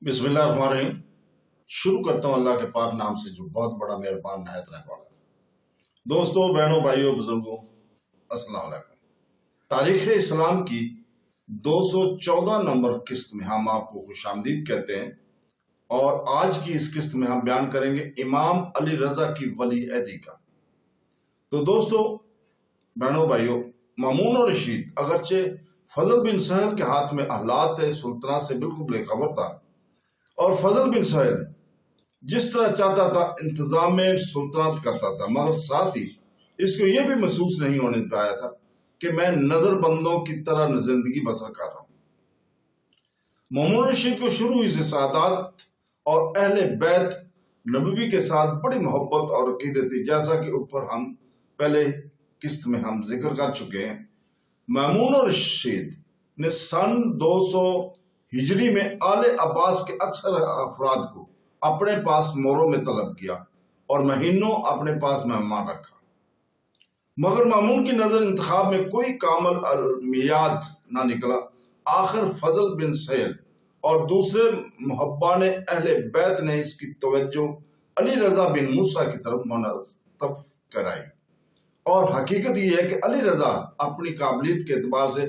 बिस्मिल्लाहिर्रहमानिर्रहीम। शुरू करता हूँ अल्लाह के पाक नाम से जो बहुत बड़ा मेहरबान नहायत रहने वाला है। दोस्तों, बहनों, भाइयों, बुजुर्गों, अस्सलाम वालेकुम। तारीख इस्लाम की 214 नंबर किस्त में हम आपको खुशामदीद कहते हैं और आज की इस किस्त में हम बयान करेंगे इमाम अली रजा की वली अहदी का। तो दोस्तों, बहनों, भाइयों, मामून और रशीद अगरचे फजल बिन सहल के हाथ में अहलात सुल्ताना से बिल्कुल बेखबर था और फजल बिन सहल जिस तरह चाहता था इंतजाम में सुल्तानत करता था, मगर साथ ही इसको यह भी महसूस नहीं होने पाया था कि मैं नजरबंदों की तरह जिंदगी बसर कर रहा हूं। मामून रशीद को शुरू हुई से सादात और अहले बैत नबवी के साथ बड़ी मोहब्बत और अकीदत थी, जैसा कि ऊपर हम पहले किस्त में हम जिक्र कर चुके हैं। मामून रशीद ने सन 200 हिजरी में आले अब्बास के अक्सर अफराद को अपने पास मोरों में तलब किया और महीनों अपने पास मेहमान रखा, मगर मामून की नजर इंतखाब में कोई कामल अलमियाद ना निकला। आखिर फजल बिन सहल और दूसरे मुहब्बान अहले बैत ने इसकी तवज्जो अली रजा बिन मूसा की तरफ मुनतब कराई और हकीकत यह है कि अली रजा अपनी काबिलियत के एतबार से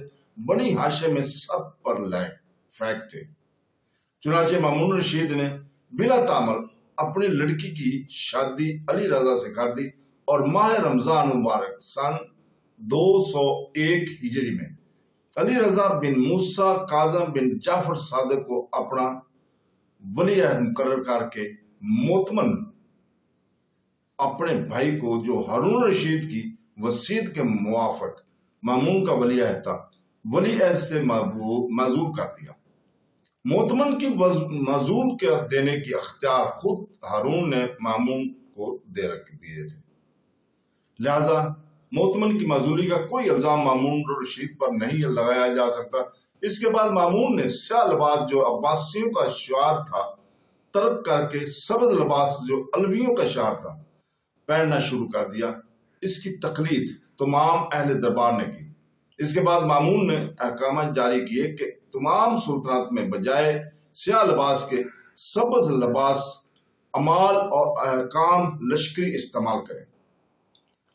बनी हाशे में सब पर लायक फैक थे। चुनाचे मामून रशीद ने बिला तामल अपनी लड़की की शादी अली रजा से कर दी और माह रमजान मुबारक सन 201 हिजरी में अली रजा बिन मूसा काजम बिन जाफर सादिक को अपना वली अहद मुकर्रर करके मोतमन अपने भाई को, जो हारून रशीद की वसीयत के मुवाफिक मामून का वली अहद था, वली अहद से माजूल कर दिया। मोतमन की माजूल कर देने की अख्तियार खुद हारून ने मामून को दे दिए थे, लिहाजा मोतमन की माजूली का कोई इल्जाम मामून रशीद पर नहीं लगाया जा सकता। इसके बाद मामून ने स्याह लिबास जो अब्बासियों का शिआर था तर्क करके सफेद लिबास जो अलवियों का शिआर था पहनना शुरू कर दिया। इसकी तकलीद तमाम अहले दरबार ने की। इसके बाद मामून ने अहकाम जारी किए कि तमाम सुल्तानत में बजाय स्याह लिबास के सब्ज लिबास अमाल और अहकाम लश्करी इस्तेमाल करें।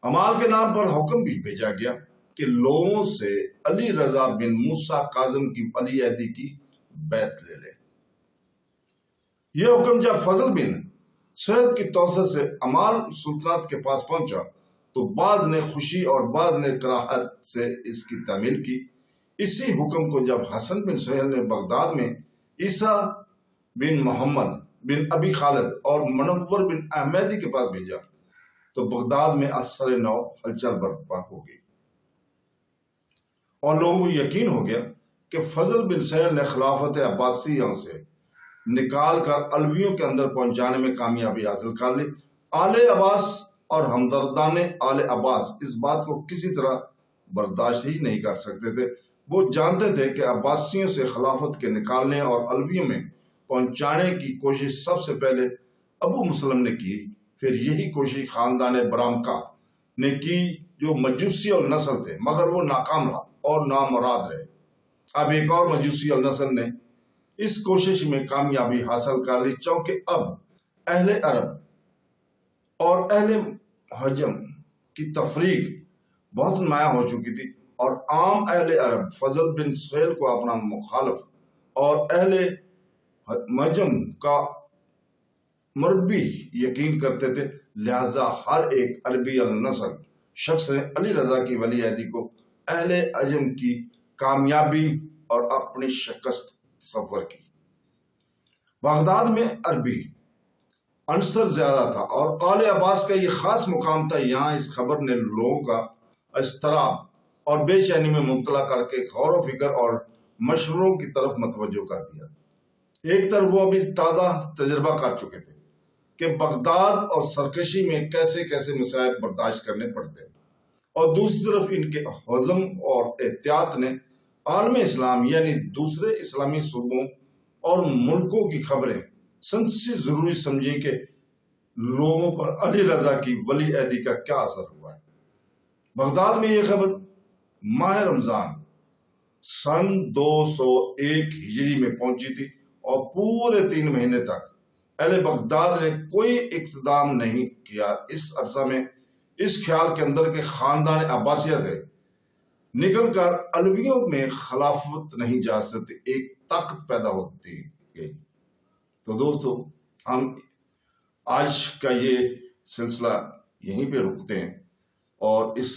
अमाल के नाम पर हुक्म भी भेजा गया कि लोगों से अली रजा बिन मूसा काजम की वली अहदी की बैत ले लें। यह हुक्म जब फजल बिन सहल की तौसत से अमाल सुल्तानत के पास पहुंचा तो बाज ने खुशी और बाज ने कराहत से इसकी तामील की। इसी हुक्म को जब हसन बिन सहल ने बगदाद में ईसा बिन मोहम्मद बिन अबी खालिद और मनव्वर बिन अहमदी के पास भेजा तो बगदाद में असर नौ हलचल बर्पा हो गई और लोगों को यकीन हो गया कि फजल बिन सहल ने खिलाफत अब्बासियों से निकाल कर अलवियों के अंदर पहुंचाने में कामयाबी हासिल कर ली। आले अब्बास और हमदर्दाने आले अब्बास इस बात को किसी तरह बर्दाश्त ही नहीं कर सकते थे। वो जानते थे कि अब्बासियों से खिलाफत के निकालने और अलवियों में पहुंचाने की कोशिश सबसे पहले अबू मुसलम ने की, फिर यही कोशिश खानदान बरामका ने की जो मजूसी और नस्ल थे, मगर वो नाकाम रहा और नामुराद रहे। अब एक और मजूसी और नस्ल ने इस कोशिश में कामयाबी हासिल कर ली, चूंकि अब अहले अरब और अहले हजम की तफरीक बहुत नुमाया हो चुकी थी और आम अहले अरब फजल बिन सहल को अपना मुखालिफ और अहले हजम का मुरब्बी यकीन करते थे। लिहाजा हर एक अरबी नस्ल शख्स ने अली रजा की वली अहदी को अहले अजम की कामयाबी और अपनी शिकस्त सफर की। बगदाद में अरबी अंसर ज्यादा था और आले अब्बास का ये खास मुकाम था। यहाँ इस खबर ने लोगों का इस्तराब और बेचैनी में मुब्तला करके गौर फिक्र और मशवरों की तरफ मतवज्जो कर दिया। एक तरफ वो अभी ताज़ा तजर्बा कर चुके थे कि बगदाद और सरकशी में कैसे कैसे मसाइब बर्दाश्त करने पड़ते हैं, और दूसरी तरफ इनके हज़म और एहतियात ने आलम इस्लाम यानी दूसरे इस्लामी सूबों और मुल्कों की खबरें सबसे जरूरी समझी कि लोगों पर अली रजा की वली अहदी का क्या असर हुआ है। बगदाद में यह खबर माह रमजान सन 201 हिजरी में पहुंची थी اور پورے 3 مہینے تک اہل بغداد نے کوئی اقتدام نہیں کیا۔ اس عرصہ میں اس خیال کے اندر کہ خاندان عباسیہ سے نکل کر علویوں میں خلافت نہیں جا سکتی، ایک طاقت پیدا ہوتی گئی۔ تو دوستو، ہم آج کا یہ سلسلہ یہیں پہ رکتے ہیں، اور اس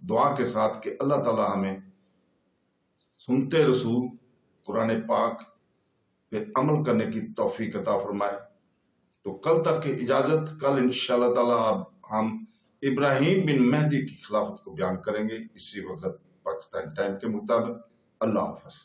دعا کے ساتھ کہ اللہ تعالی ہمیں سنتے رسول قرآن پاک پہ عمل کرنے کی توفیق عطا فرمائے۔ تو کل تک کی اجازت، کل انشاءاللہ تعالی ہم ابراہیم بن مہدی کی خلافت کو بیان کریں گے، اسی وقت پاکستان ٹائم کے مطابق۔ اللہ حافظ۔